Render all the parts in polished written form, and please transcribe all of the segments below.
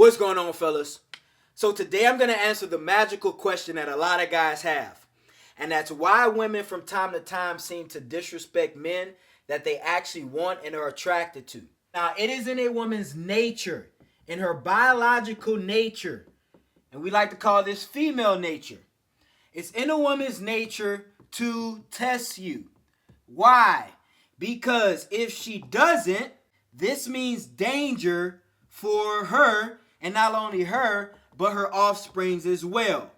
What's going on, fellas? So today I'm going to answer the magical question that a lot of guys have. And that's why women from time to time seem to disrespect men that they actually want and are attracted to. Now, it is in a woman's nature, in her biological nature, and we like to call this female nature. It's in a woman's nature to test you. Why? Because if she doesn't, this means danger for her, and not only her, but her offsprings as well.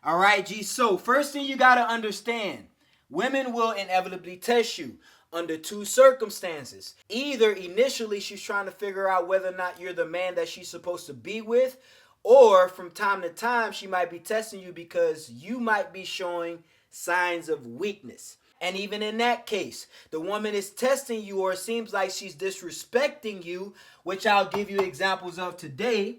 All right, G. So first thing you got to understand, women will inevitably test you under two circumstances. Either initially she's trying to figure out whether or not you're the man that she's supposed to be with, or from time to time she might be testing you because you might be showing signs of weakness. And even in that case, the woman is testing you, or it seems like she's disrespecting you, which I'll give you examples of today.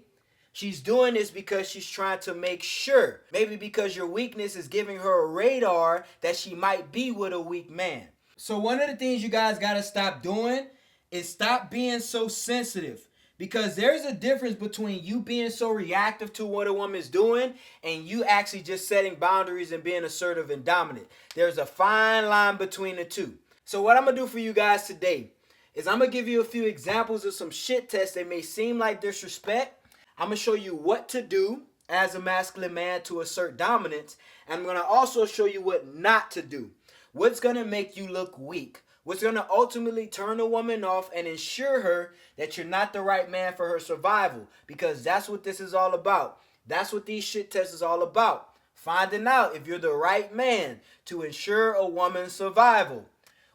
She's doing this because she's trying to make sure, maybe because your weakness is giving her a radar that she might be with a weak man. So one of the things you guys got to stop doing is stop being so sensitive. Because there's a difference between you being so reactive to what a woman's doing and you actually just setting boundaries and being assertive and dominant. There's a fine line between the two. So what I'm going to do for you guys today is I'm going to give you a few examples of some shit tests that may seem like disrespect. I'm going to show you what to do as a masculine man to assert dominance. And I'm going to also show you what not to do. What's going to make you look weak. What's going to ultimately turn a woman off and ensure her that you're not the right man for her survival. Because that's what this is all about. That's what these shit tests is all about. Finding out if you're the right man to ensure a woman's survival.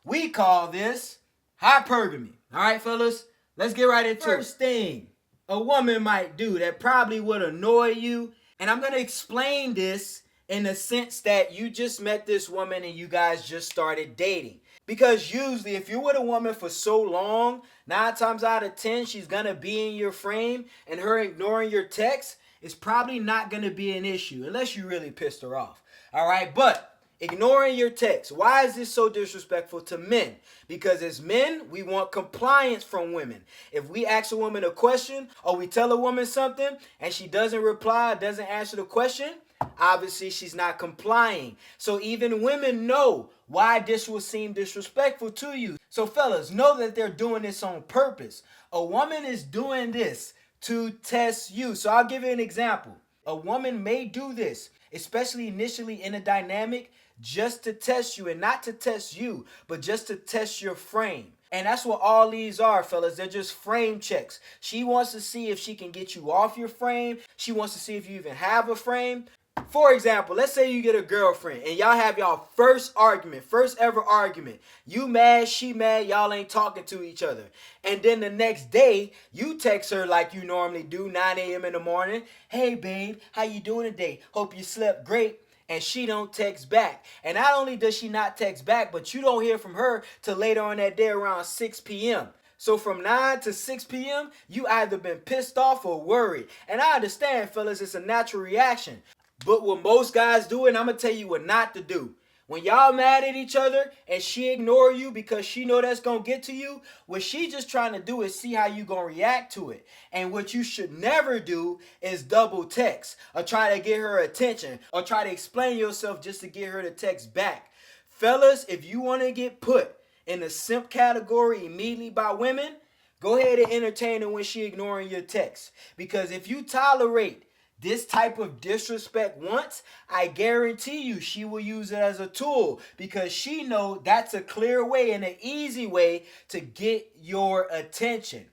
We call this hypergamy. All right, fellas? Let's get right into it. First thing a woman might do that probably would annoy you. And I'm going to explain this in the sense that you just met this woman and you guys just started dating. Because usually if you're with a woman for so long, 9 times out of 10, she's going to be in your frame, and her ignoring your text is probably not going to be an issue unless you really pissed her off. All right, but ignoring your text, why is this so disrespectful to men? Because as men, we want compliance from women. If we ask a woman a question or we tell a woman something and she doesn't reply, doesn't answer the question, obviously she's not complying. So even women know why this will seem disrespectful to you. So fellas, know that they're doing this on purpose. A woman is doing this to test you. So I'll give you an example. A woman may do this, especially initially in a dynamic, just to test you, and not to test you, but just to test your frame. And that's what all these are, fellas. They're just frame checks. She wants to see if she can get you off your frame. She wants to see if you even have a frame. For example, let's say you get a girlfriend and y'all have y'all first ever argument. You mad, she mad, y'all ain't talking to each other. And then the next day, you text her like you normally do, 9 a.m. in the morning. Hey, babe, how you doing today? Hope you slept great. And she don't text back. And not only does she not text back, but you don't hear from her till later on that day around 6 p.m. So from 9 to 6 p.m., you either been pissed off or worried. And I understand, fellas, it's a natural reaction. But what most guys do, and I'm going to tell you what not to do. When y'all mad at each other and she ignore you because she know that's going to get to you, what she just trying to do is see how you going to react to it. And what you should never do is double text or try to get her attention or try to explain yourself just to get her to text back. Fellas, if you want to get put in the simp category immediately by women, go ahead and entertain her when she ignoring your text. Because if you tolerate this type of disrespect once, I guarantee you she will use it as a tool, because she know that's a clear way and an easy way to get your attention.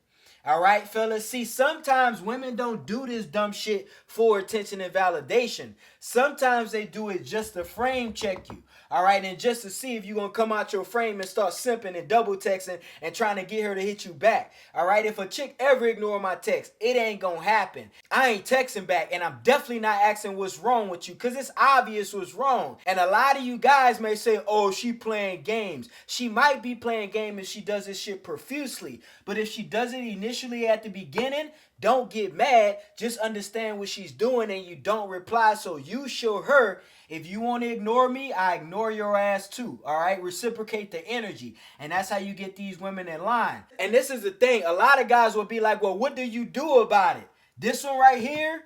All right, fellas. See, sometimes women don't do this dumb shit for attention and validation. Sometimes they do it just to frame check you. All right, and just to see if you're going to come out your frame and start simping and double texting and trying to get her to hit you back. All right, if a chick ever ignore my text, it ain't going to happen. I ain't texting back, and I'm definitely not asking what's wrong with you, because it's obvious what's wrong. And a lot of you guys may say, oh, she playing games. She might be playing games if she does this shit profusely. But if she does it initially at the beginning, don't get mad. Just understand what she's doing and you don't reply. So you show her, if you want to ignore me, I ignore your ass too. All right? Reciprocate the energy. And that's how you get these women in line. And this is the thing. A lot of guys will be like, well, what do you do about it? This one right here,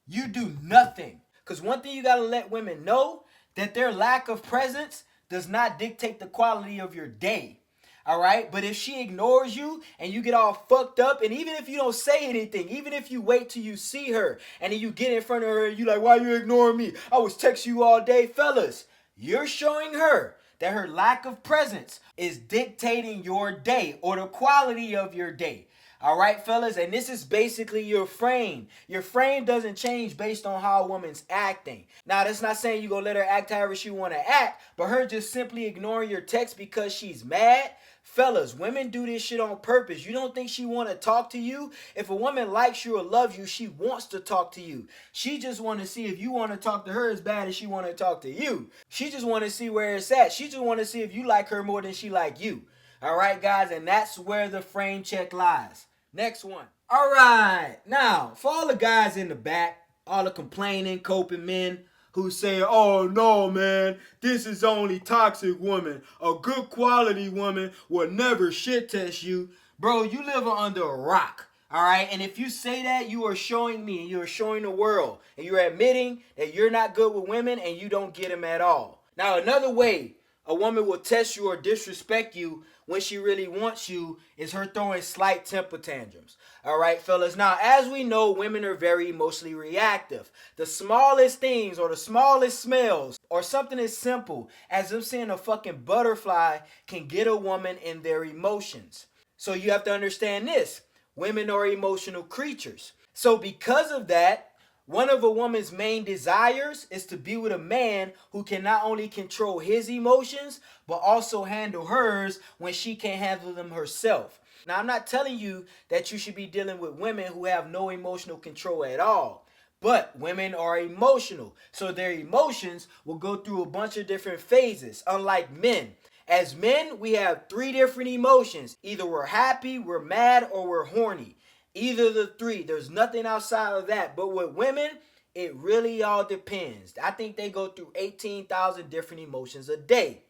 you do nothing. Because one thing you got to let women know, that their lack of presence does not dictate the quality of your day. All right, but if she ignores you and you get all fucked up, and even if you don't say anything, even if you wait till you see her and then you get in front of her and you like, why you ignoring me? I was texting you all day. Fellas, you're showing her that her lack of presence is dictating your day or the quality of your day. All right, fellas, and this is basically your frame. Your frame doesn't change based on how a woman's acting. Now, that's not saying you gonna let her act however she want to act, but her just simply ignoring your text because she's mad. Fellas, women do this shit on purpose. You don't think she want to talk to you? If a woman likes you or loves you, she wants to talk to you. She just want to see if you want to talk to her as bad as she want to talk to you. She just want to see where it's at. She just want to see if you like her more than she like you. All right, guys, and that's where the frame check lies. Next one. All right. Now, for all the guys in the back, all the complaining, coping men who say, oh, no, man, this is only toxic woman. A good quality woman will never shit test you. Bro, you live under a rock. All right. And if you say that, you are showing me, you are showing the world, and you're admitting that you're not good with women and you don't get them at all. Now, another way a woman will test you or disrespect you when she really wants you is her throwing slight temper tantrums. All right, fellas. Now, as we know, women are very emotionally reactive. The smallest things or the smallest smells or something as simple as them seeing a fucking butterfly can get a woman in their emotions. So you have to understand this. Women are emotional creatures. So because of that, one of a woman's main desires is to be with a man who can not only control his emotions, but also handle hers when she can't handle them herself. Now, I'm not telling you that you should be dealing with women who have no emotional control at all. But women are emotional, so their emotions will go through a bunch of different phases, unlike men. As men, we have 3 different emotions. Either we're happy, we're mad, or we're horny. Either of the 3. There's nothing outside of that. But with women, it really all depends. I think they go through 18,000 different emotions a day.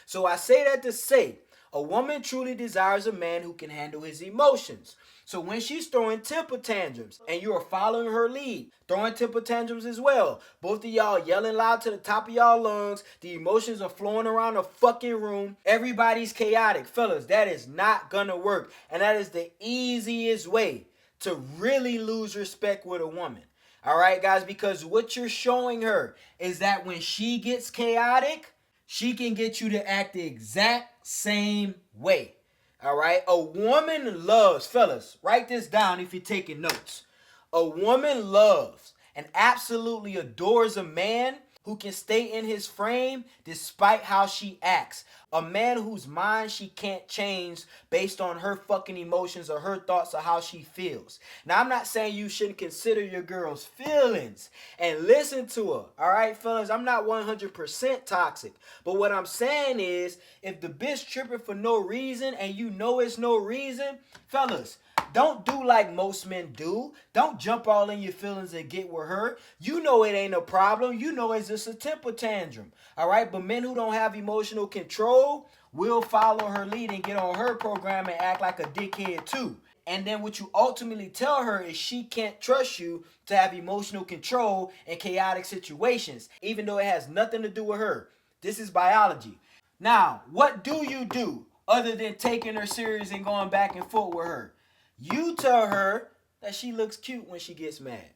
So I say that to say, a woman truly desires a man who can handle his emotions. So when she's throwing temper tantrums and you are following her lead, throwing temper tantrums as well, both of y'all yelling loud to the top of y'all lungs, the emotions are flowing around the fucking room, everybody's chaotic. Fellas, that is not gonna work. And that is the easiest way to really lose respect with a woman. All right, guys, because what you're showing her is that when she gets chaotic, she can get you to act the exact same way. All right, a woman loves, fellas, write this down if you're taking notes. A woman loves and absolutely adores a man who can stay in his frame despite how she acts. A man whose mind she can't change based on her fucking emotions or her thoughts or how she feels. Now, I'm not saying you shouldn't consider your girl's feelings and listen to her. All right, fellas, I'm not 100% toxic. But what I'm saying is, if the bitch tripping for no reason and you know it's no reason, fellas, don't do like most men do. Don't jump all in your feelings and get with her. You know it ain't a problem. You know it's just a temper tantrum. All right? But men who don't have emotional control will follow her lead and get on her program and act like a dickhead too. And then what you ultimately tell her is she can't trust you to have emotional control in chaotic situations, even though it has nothing to do with her. This is biology. Now, what do you do other than taking her serious and going back and forth with her? You tell her that she looks cute when she gets mad.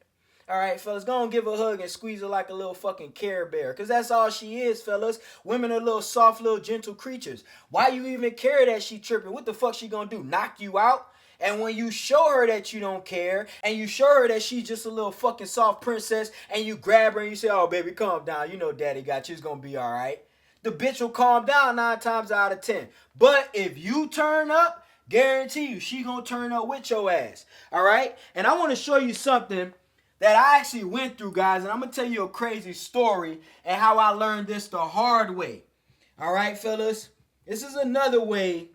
All right, fellas, go and give her a hug and squeeze her like a little fucking Care Bear. Because that's all she is, fellas. Women are little soft, little gentle creatures. Why you even care that she tripping? What the fuck she gonna do? Knock you out? And when you show her that you don't care, and you show her that she's just a little fucking soft princess, and you grab her and you say, oh, baby, calm down. You know daddy got you. It's gonna be all right. The bitch will calm down 9 times out of 10. But if you turn up, guarantee you, she gonna turn up with your ass. All right? And I want to show you something that I actually went through, guys. And I'm gonna tell you a crazy story and how I learned this the hard way. All right, fellas? This is another way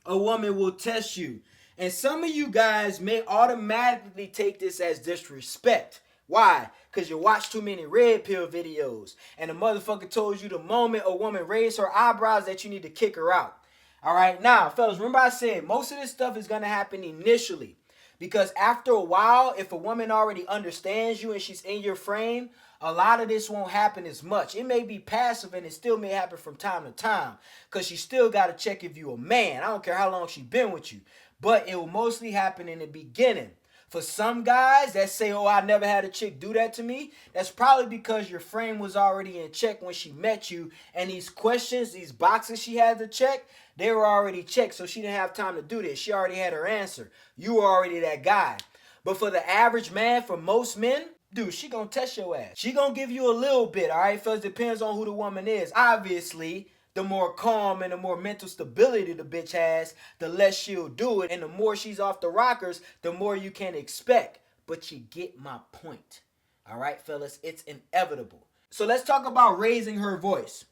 a woman will test you. And some of you guys may automatically take this as disrespect. Why? Because you watch too many red pill videos. And the motherfucker told you the moment a woman raised her eyebrows that you need to kick her out. All right, now, fellas, remember I said most of this stuff is going to happen initially. Because after a while, if a woman already understands you and she's in your frame, a lot of this won't happen as much. It may be passive and it still may happen from time to time. Because she still got to check if you a man. I don't care how long she been with you. But it will mostly happen in the beginning. For some guys that say, oh, I never had a chick do that to me, that's probably because your frame was already in check when she met you. And these questions, these boxes she had to check, they were already checked. So she didn't have time to do this. She already had her answer. You were already that guy. But for the average man, for most men, dude, she gonna test your ass. She gonna give you a little bit, all right? Fellas, depends on who the woman is. Obviously, the more calm and the more mental stability the bitch has, the less she'll do it. And the more she's off the rockers, the more you can expect. But you get my point. All right, fellas, it's inevitable. So let's talk about raising her voice.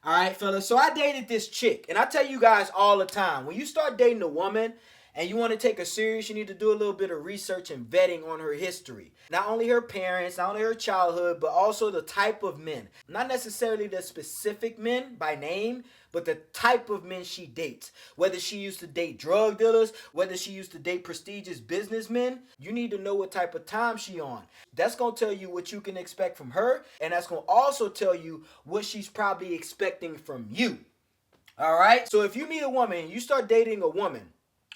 All right, fellas. So I dated this chick. And I tell you guys all the time, when you start dating a woman and you want to take her serious, you need to do a little bit of research and vetting on her history. Not only her parents, not only her childhood, but also the type of men. Not necessarily the specific men by name, but the type of men she dates. Whether she used to date drug dealers, whether she used to date prestigious businessmen, you need to know what type of time she on. That's going to tell you what you can expect from her, and that's going to also tell you what she's probably expecting from you. All right? So if you meet a woman, you start dating a woman,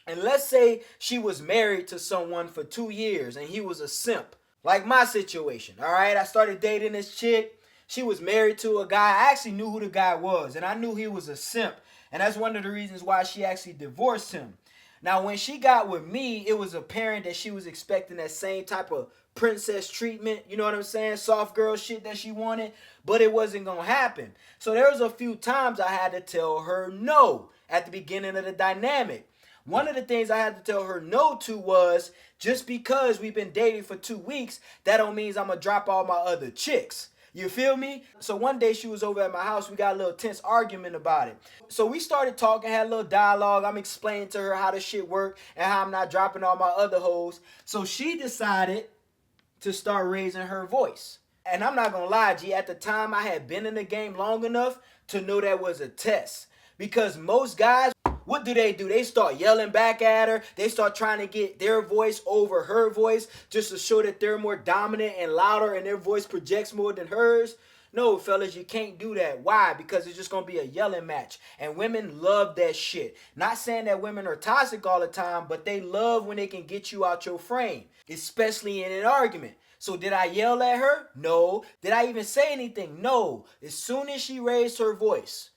and let's say she was married to someone for 2 years and he was a simp. Like my situation, all right? I started dating this chick. She was married to a guy. I actually knew who the guy was, and I knew he was a simp. And that's one of the reasons why she actually divorced him. Now, when she got with me, it was apparent that she was expecting that same type of princess treatment, you know what I'm saying? Soft girl shit that she wanted, but it wasn't going to happen. So there was a few times I had to tell her no at the beginning of the dynamic. One of the things I had to tell her no to was, just because we've been dating for 2 weeks, that don't mean I'm going to drop all my other chicks. You feel me? So one day she was over at my house. We got a little tense argument about it. So we started talking, had a little dialogue. I'm explaining to her how this shit work and how I'm not dropping all my other hoes. So she decided to start raising her voice. And I'm not going to lie, G, at the time I had been in the game long enough to know that was a test. Because most guys, what do? They start yelling back at her. They start trying to get their voice over her voice just to show that they're more dominant and louder and their voice projects more than hers. No, fellas, you can't do that. Why? Because it's just going to be a yelling match. And women love that shit. Not saying that women are toxic all the time, but they love when they can get you out your frame, especially in an argument. So did I yell at her? No. Did I even say anything? No. As soon as she raised her voice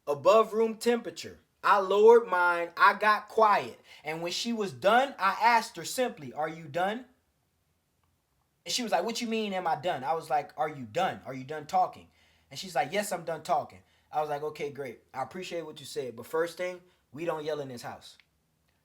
above room temperature, I lowered mine, I got quiet. And when she was done, I asked her simply, are you done? And she was like, what you mean, am I done? I was like, are you done? Are you done talking? And she's like, yes, I'm done talking. I was like, okay, great. I appreciate what you said. But first thing, we don't yell in this house.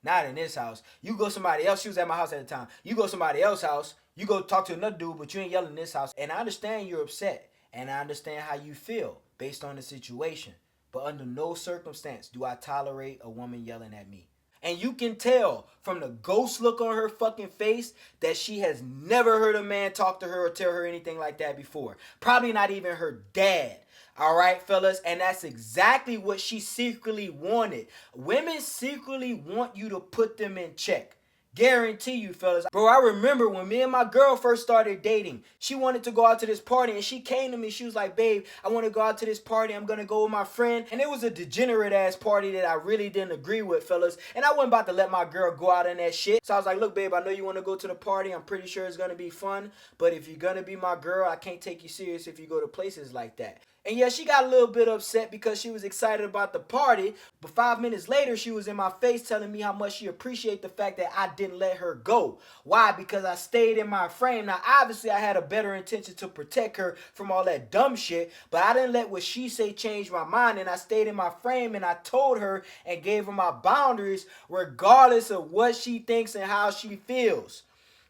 Not in this house. You go somebody else. She was at my house at the time. You go somebody else's house. You go talk to another dude, but you ain't yelling in this house. And I understand you're upset. And I understand how you feel based on the situation. But under no circumstance do I tolerate a woman yelling at me. And you can tell from the ghost look on her fucking face that she has never heard a man talk to her or tell her anything like that before. Probably not even her dad. All right, fellas? And that's exactly what she secretly wanted. Women secretly want you to put them in check. Guarantee you, fellas. Bro, I remember when me and my girl first started dating, she wanted to go out to this party and she came to me. She was like, babe, I want to go out to this party. I'm going to go with my friend. And it was a degenerate ass party that I really didn't agree with, fellas. And I wasn't about to let my girl go out in that shit. So I was like, look, babe, I know you want to go to the party. I'm pretty sure it's going to be fun. But if you're going to be my girl, I can't take you serious if you go to places like that. And yeah, she got a little bit upset because she was excited about the party. But 5 minutes later, she was in my face telling me how much she appreciated the fact that I didn't let her go. Why? Because I stayed in my frame. Now, obviously, I had a better intention to protect her from all that dumb shit. But I didn't let what she say change my mind. And I stayed in my frame and I told her and gave her my boundaries regardless of what she thinks and how she feels.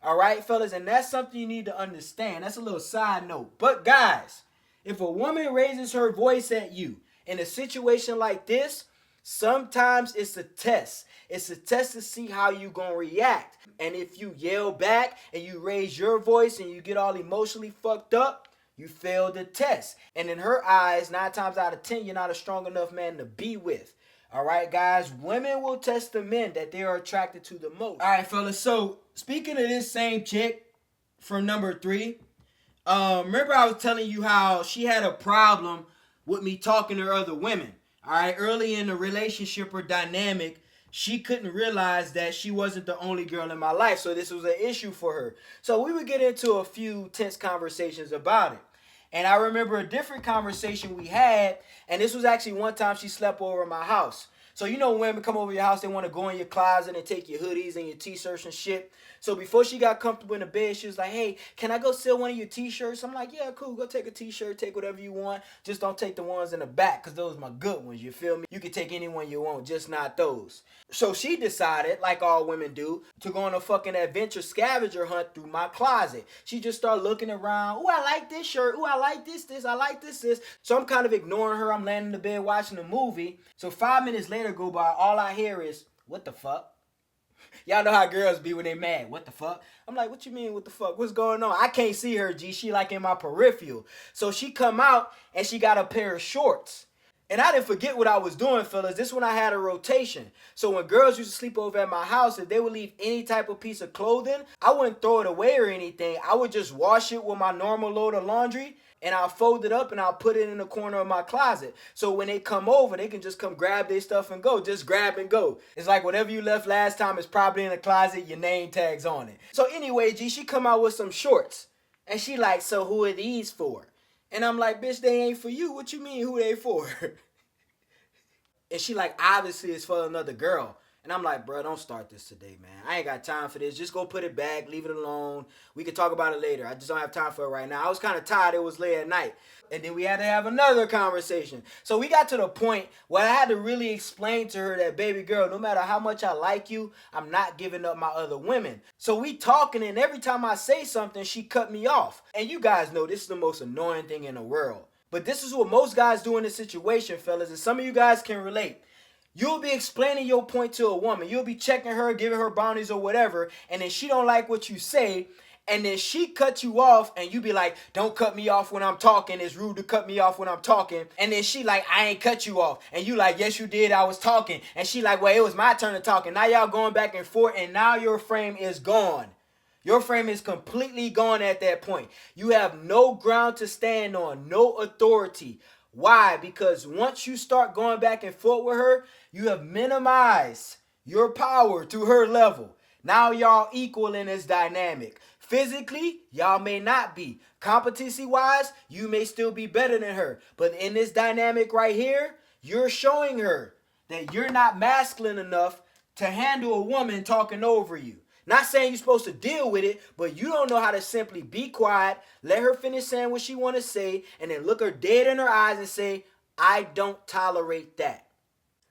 All right, fellas? And that's something you need to understand. That's a little side note. But guys, if a woman raises her voice at you in a situation like this, sometimes it's a test. It's a test to see how you gonna react. And if you yell back and you raise your voice and you get all emotionally fucked up, you failed the test. And in her eyes, 9 times out of 10, you're not a strong enough man to be with. All right, guys, women will test the men that they are attracted to the most. All right, fellas, so speaking of this same chick from number three, remember I was telling you how she had a problem with me talking to other women. All right, early in the relationship or dynamic, she couldn't realize that she wasn't the only girl in my life, so this was an issue for her. So we would get into a few tense conversations about it. And I remember a different conversation we had, and this was actually one time she slept over at my house. So you know when women come over your house, they want to go in your closet and take your hoodies and your t-shirts and shit. So before she got comfortable in the bed, she was like, hey, can I go steal one of your t-shirts? I'm like, yeah, cool. Go take a t-shirt. Take whatever you want. Just don't take the ones in the back because those are my good ones. You feel me? You can take any one you want, just not those. So she decided, like all women do, to go on a fucking adventure scavenger hunt through my closet. She just started looking around. Ooh, I like this shirt. Ooh, I like this. I like this. So I'm kind of ignoring her. I'm laying in the bed watching a movie. So 5 minutes later go by. All I hear is, what the fuck? Y'all know how girls be when they mad. What the fuck? I'm like, what you mean, what the fuck? What's going on? I can't see her, G. She like in my peripheral. So she come out and she got a pair of shorts. And I didn't forget what I was doing, fellas. This when I had a rotation. So when girls used to sleep over at my house, if they would leave any type of piece of clothing, I wouldn't throw it away or anything. I would just wash it with my normal load of laundry, and I'll fold it up and I'll put it in the corner of my closet. So when they come over, they can just come grab their stuff and go. Just grab and go. It's like whatever you left last time is probably in the closet, your name tag's on it. So anyway, G, she come out with some shorts. And she like, so who are these for? And I'm like, bitch, they ain't for you. What you mean who they for? And she like, obviously it's for another girl. And I'm like, bro, don't start this today, man. I ain't got time for this. Just go put it back. Leave it alone. We can talk about it later. I just don't have time for it right now. I was kind of tired. It was late at night. And then we had to have another conversation. So we got to the point where I had to really explain to her that, baby girl, no matter how much I like you, I'm not giving up my other women. So we talking, and every time I say something, she cut me off. And you guys know this is the most annoying thing in the world. But this is what most guys do in this situation, fellas, and some of you guys can relate. You'll be explaining your point to a woman. You'll be checking her, giving her boundaries or whatever, and then she don't like what you say, and then she cuts you off, and you be like, don't cut me off when I'm talking. It's rude to cut me off when I'm talking. And then she like, I ain't cut you off. And you like, yes, you did. I was talking. And she like, well, it was my turn to talk. And now y'all going back and forth, and now your frame is gone. Your frame is completely gone at that point. You have no ground to stand on, no authority. Why? Because once you start going back and forth with her, you have minimized your power to her level. Now y'all equal in this dynamic. Physically, y'all may not be. Competency-wise, you may still be better than her. But in this dynamic right here, you're showing her that you're not masculine enough to handle a woman talking over you. Not saying you're supposed to deal with it, but you don't know how to simply be quiet, let her finish saying what she want to say, and then look her dead in her eyes and say, I don't tolerate that.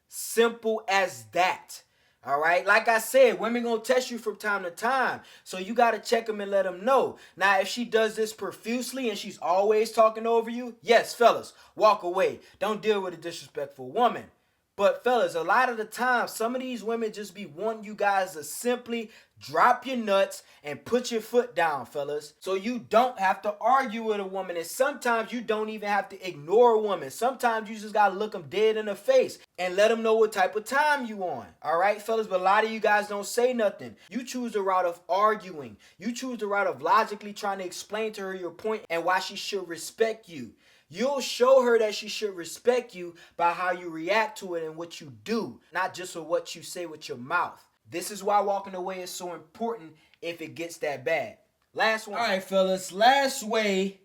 Simple as that. All right? Like I said, women going to test you from time to time. So you got to check them and let them know. Now, if she does this profusely and she's always talking over you, yes, fellas, walk away. Don't deal with a disrespectful woman. But fellas, a lot of the time, some of these women just be wanting you guys to simply drop your nuts and put your foot down, fellas. So you don't have to argue with a woman. And sometimes you don't even have to ignore a woman. Sometimes you just got to look them dead in the face and let them know what type of time you on. All right, fellas? But a lot of you guys don't say nothing. You choose the route of arguing. You choose the route of logically trying to explain to her your point and why she should respect you. You'll show her that she should respect you by how you react to it and what you do, not just for what you say with your mouth. This is why walking away is so important if it gets that bad. Last one. All right, fellas. Last way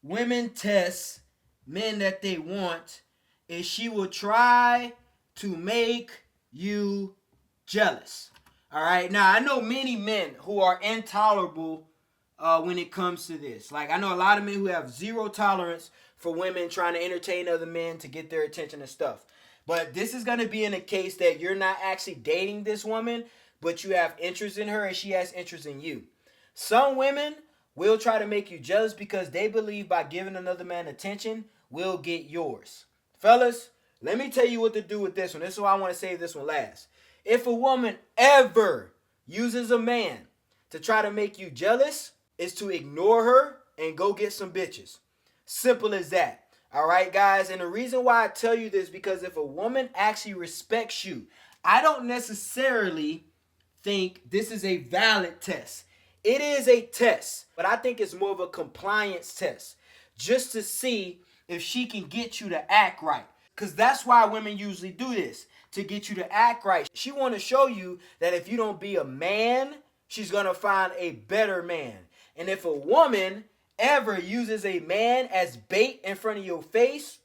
women test men that they want is she will try to make you jealous. All right. Now, I know many men who are intolerable when it comes to this. Like, I know a lot of men who have zero tolerance for women trying to entertain other men to get their attention and stuff. But this is going to be in a case that you're not actually dating this woman, but you have interest in her and she has interest in you. Some women will try to make you jealous because they believe by giving another man attention, will get yours. Fellas, let me tell you what to do with this one. This is why I want to save this one last. If a woman ever uses a man to try to make you jealous, is to ignore her and go get some bitches. Simple as that. All right, guys? And the reason why I tell you this, because if a woman actually respects you, I don't necessarily think this is a valid test. It is a test, but I think it's more of a compliance test, just to see if she can get you to act right. Because that's why women usually do this, to get you to act right. She want to show you that if you don't be a man, she's going to find a better man. And if a woman ever uses a man as bait in front of your face,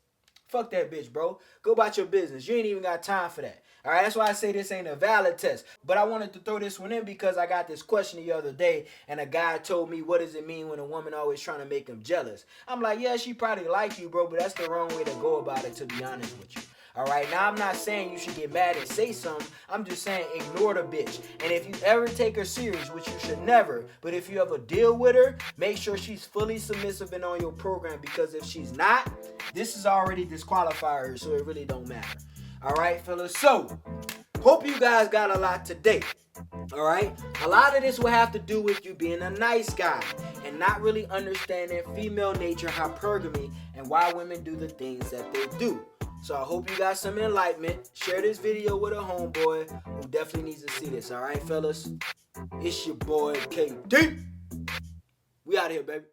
fuck that bitch, bro. Go about your business. You ain't even got time for that. All right, that's why I say this ain't a valid test. But I wanted to throw this one in because I got this question the other day, and a guy told me, what does it mean when a woman always trying to make him jealous? I'm like, yeah, she probably like you, bro, but that's the wrong way to go about it, to be honest with you. All right, now I'm not saying you should get mad and say something. I'm just saying ignore the bitch. And if you ever take her serious, which you should never, but if you ever deal with her, make sure she's fully submissive and on your program, because if she's not, this is already disqualify her, so it really don't matter. All right, fellas. So, hope you guys got a lot today. All right, a lot of this will have to do with you being a nice guy and not really understanding female nature, hypergamy, and why women do the things that they do. So I hope you got some enlightenment. Share this video with a homeboy who definitely needs to see this. All right, fellas, it's your boy KD. We out here, baby.